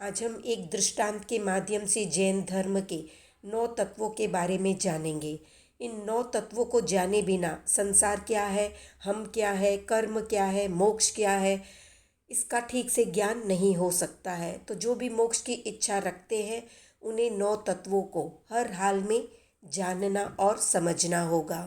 आज हम एक दृष्टांत के माध्यम से जैन धर्म के 9 तत्वों के बारे में जानेंगे। इन 9 तत्वों को जाने बिना संसार क्या है, हम क्या है, कर्म क्या है, मोक्ष क्या है, इसका ठीक से ज्ञान नहीं हो सकता है। तो जो भी मोक्ष की इच्छा रखते हैं उन्हें 9 तत्वों को हर हाल में जानना और समझना होगा।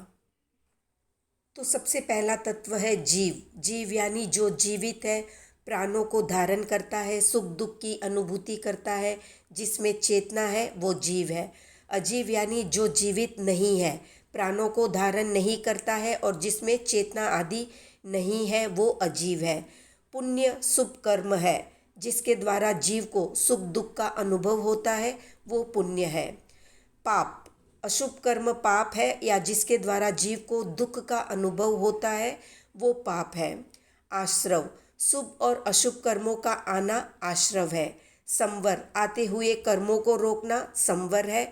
तो सबसे पहला तत्व है जीव। जीव यानी जो जीवित है, प्राणों को धारण करता है, सुख दुख की अनुभूति करता है, जिसमें चेतना है, वो जीव है। अजीव यानी जो जीवित नहीं है, प्राणों को धारण नहीं करता है और जिसमें चेतना आदि नहीं है, वो अजीव है। पुण्य शुभ कर्म है, जिसके द्वारा जीव को सुख दुख का अनुभव होता है, वो पुण्य है। पाप अशुभ कर्म पाप है या जिसके द्वारा जीव को दुख का अनुभव होता है, वो पाप है। आश्रव शुभ और अशुभ कर्मों का आना आश्रव है। संवर आते हुए कर्मों को रोकना संवर है।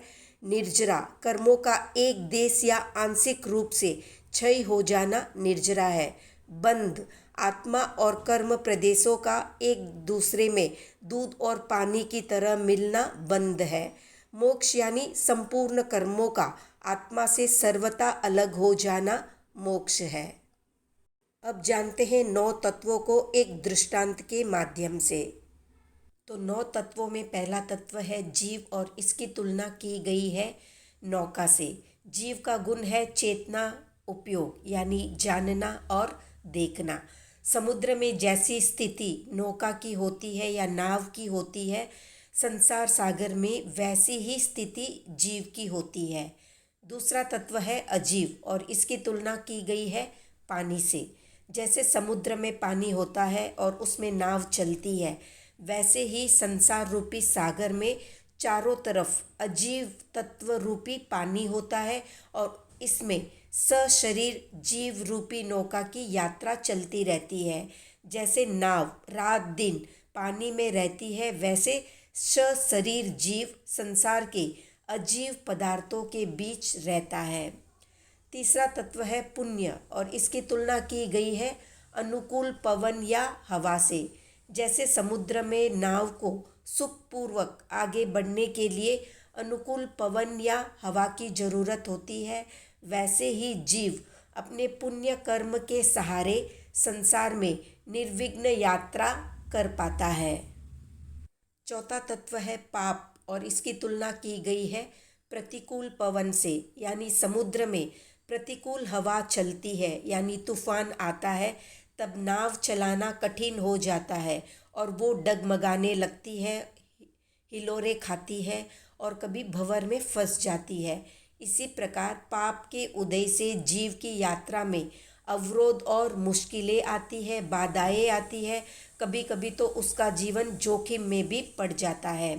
निर्जरा कर्मों का एक देश या आंशिक रूप से क्षय हो जाना निर्जरा है। बंध आत्मा और कर्म प्रदेशों का एक दूसरे में दूध और पानी की तरह मिलना बंध है। मोक्ष यानी संपूर्ण कर्मों का आत्मा से सर्वथा अलग हो जाना मोक्ष है। अब जानते हैं 9 तत्वों को एक दृष्टांत के माध्यम से। तो 9 तत्वों में पहला तत्व है जीव और इसकी तुलना की गई है नौका से। जीव का गुण है चेतना, उपयोग यानी जानना और देखना। समुद्र में जैसी स्थिति नौका की होती है या नाव की होती है, संसार सागर में वैसी ही स्थिति जीव की होती है। दूसरा तत्व है अजीव और इसकी तुलना की गई है पानी से। जैसे समुद्र में पानी होता है और उसमें नाव चलती है, वैसे ही संसार रूपी सागर में चारों तरफ अजीव तत्व रूपी पानी होता है और इसमें सशरीर जीव रूपी नौका की यात्रा चलती रहती है। जैसे नाव रात दिन पानी में रहती है, वैसे सशरीर जीव संसार के अजीव पदार्थों के बीच रहता है। तीसरा तत्व है पुण्य और इसकी तुलना की गई है अनुकूल पवन या हवा से। जैसे समुद्र में नाव को सुखपूर्वक आगे बढ़ने के लिए अनुकूल पवन या हवा की जरूरत होती है, वैसे ही जीव अपने पुण्य कर्म के सहारे संसार में निर्विघ्न यात्रा कर पाता है। चौथा तत्व है पाप और इसकी तुलना की गई है प्रतिकूल पवन से। यानी समुद्र में प्रतिकूल हवा चलती है यानी तूफान आता है, तब नाव चलाना कठिन हो जाता है और वो डगमगाने लगती है, हिलोरे खाती है और कभी भंवर में फंस जाती है। इसी प्रकार पाप के उदय से जीव की यात्रा में अवरोध और मुश्किलें आती है, बाधाएं आती है, कभी कभी तो उसका जीवन जोखिम में भी पड़ जाता है।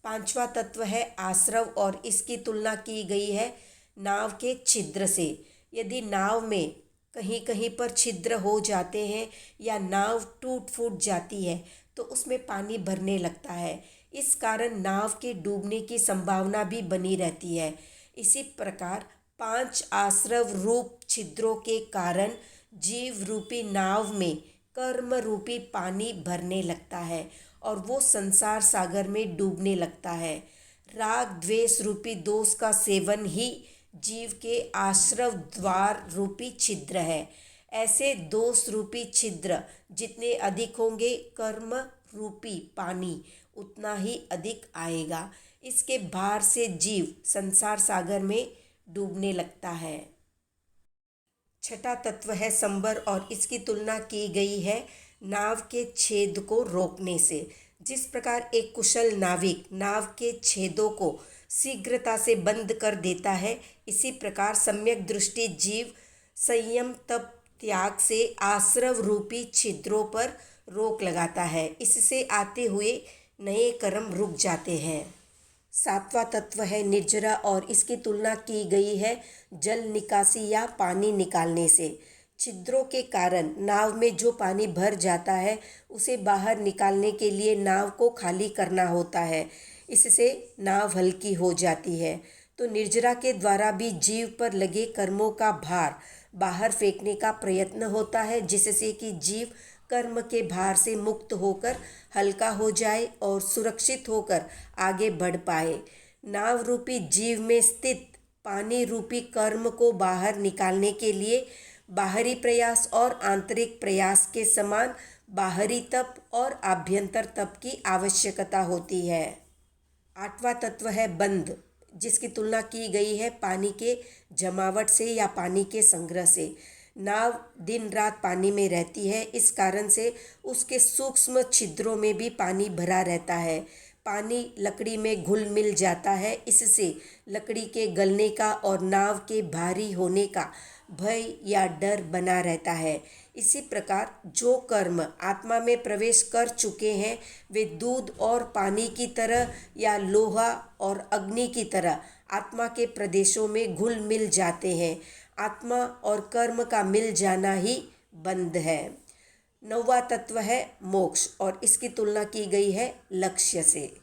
पांचवा तत्व है आश्रव और इसकी तुलना की गई है नाव के छिद्र से। यदि नाव में कहीं कहीं पर छिद्र हो जाते हैं या नाव टूट फूट जाती है तो उसमें पानी भरने लगता है, इस कारण नाव के डूबने की संभावना भी बनी रहती है। इसी प्रकार 5 आश्रव रूप छिद्रों के कारण जीव रूपी नाव में कर्म रूपी पानी भरने लगता है और वो संसार सागर में डूबने लगता है। राग द्वेष रूपी दोष का सेवन ही जीव के आश्रव द्वार रूपी छिद्र है। ऐसे दोष रूपी छिद्र जितने अधिक होंगे, कर्म रूपी पानी उतना ही अधिक आएगा। इसके भार से जीव संसार सागर में डूबने लगता है। छठा तत्व है संबर और इसकी तुलना की गई है नाव के छेद को रोकने से। जिस प्रकार एक कुशल नाविक नाव के छेदों को शीघ्रता से बंद कर देता है, इसी प्रकार सम्यक दृष्टि जीव संयम तप त्याग से आश्रव रूपी छिद्रों पर रोक लगाता है। इससे आते हुए नए कर्म रुक जाते हैं। सातवां तत्व है निर्जरा और इसकी तुलना की गई है जल निकासी या पानी निकालने से। छिद्रों के कारण नाव में जो पानी भर जाता है उसे बाहर निकालने के लिए नाव को खाली करना होता है, इससे नाव हल्की हो जाती है। तो निर्जरा के द्वारा भी जीव पर लगे कर्मों का भार बाहर फेंकने का प्रयत्न होता है, जिससे कि जीव कर्म के भार से मुक्त होकर हल्का हो जाए और सुरक्षित होकर आगे बढ़ पाए। नाव रूपी जीव में स्थित पानी रूपी कर्म को बाहर निकालने के लिए बाहरी प्रयास और आंतरिक प्रयास के समान बाहरी तप और आभ्यंतर तप की आवश्यकता होती है। 8वां तत्व है बंध, जिसकी तुलना की गई है पानी के जमावट से या पानी के संग्रह से। नाव दिन रात पानी में रहती है, इस कारण से उसके सूक्ष्म छिद्रों में भी पानी भरा रहता है। पानी लकड़ी में घुल मिल जाता है, इससे लकड़ी के गलने का और नाव के भारी होने का भय या डर बना रहता है। इसी प्रकार जो कर्म आत्मा में प्रवेश कर चुके हैं वे दूध और पानी की तरह या लोहा और अग्नि की तरह आत्मा के प्रदेशों में घुल मिल जाते हैं। आत्मा और कर्म का मिल जाना ही बंध है। 9वां तत्व है मोक्ष और इसकी तुलना की गई है लक्ष्य से।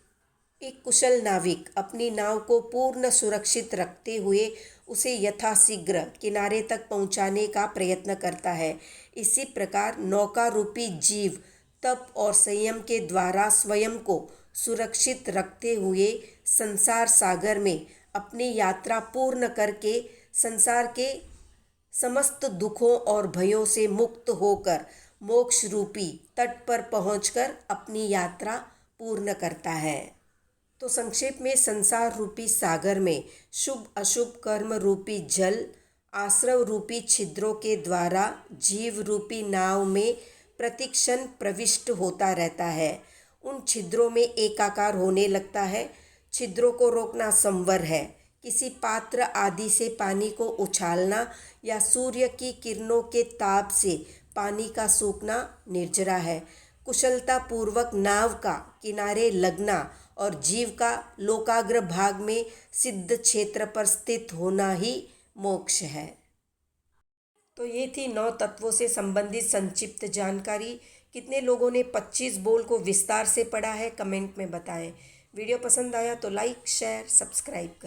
एक कुशल नाविक अपनी नाव को पूर्ण सुरक्षित रखते हुए उसे यथाशीघ्र किनारे तक पहुंचाने का प्रयत्न करता है। इसी प्रकार नौका रूपी जीव तप और संयम के द्वारा स्वयं को सुरक्षित रखते हुए संसार सागर में अपनी यात्रा पूर्ण करके संसार के समस्त दुखों और भयों से मुक्त होकर मोक्ष रूपी तट पर पहुंचकर अपनी यात्रा पूर्ण करता है। तो संक्षेप में संसार रूपी सागर में शुभ अशुभ कर्म रूपी जल आश्रव रूपी छिद्रों के द्वारा जीव रूपी नाव में प्रतिक्षण प्रविष्ट होता रहता है। उन छिद्रों में एकाकार होने लगता है। छिद्रों को रोकना संवर है। किसी पात्र आदि से पानी को उछालना या सूर्य की किरणों के ताप से पानी का सूखना निर्जरा है। कुशलता पूर्वक नाव का किनारे लगना और जीव का लोकाग्र भाग में सिद्ध क्षेत्र पर स्थित होना ही मोक्ष है। तो ये थी 9 तत्वों से संबंधित संक्षिप्त जानकारी। कितने लोगों ने 25 बोल को विस्तार से पढ़ा है कमेंट में बताएं। वीडियो पसंद आया तो लाइक शेयर सब्सक्राइब करें।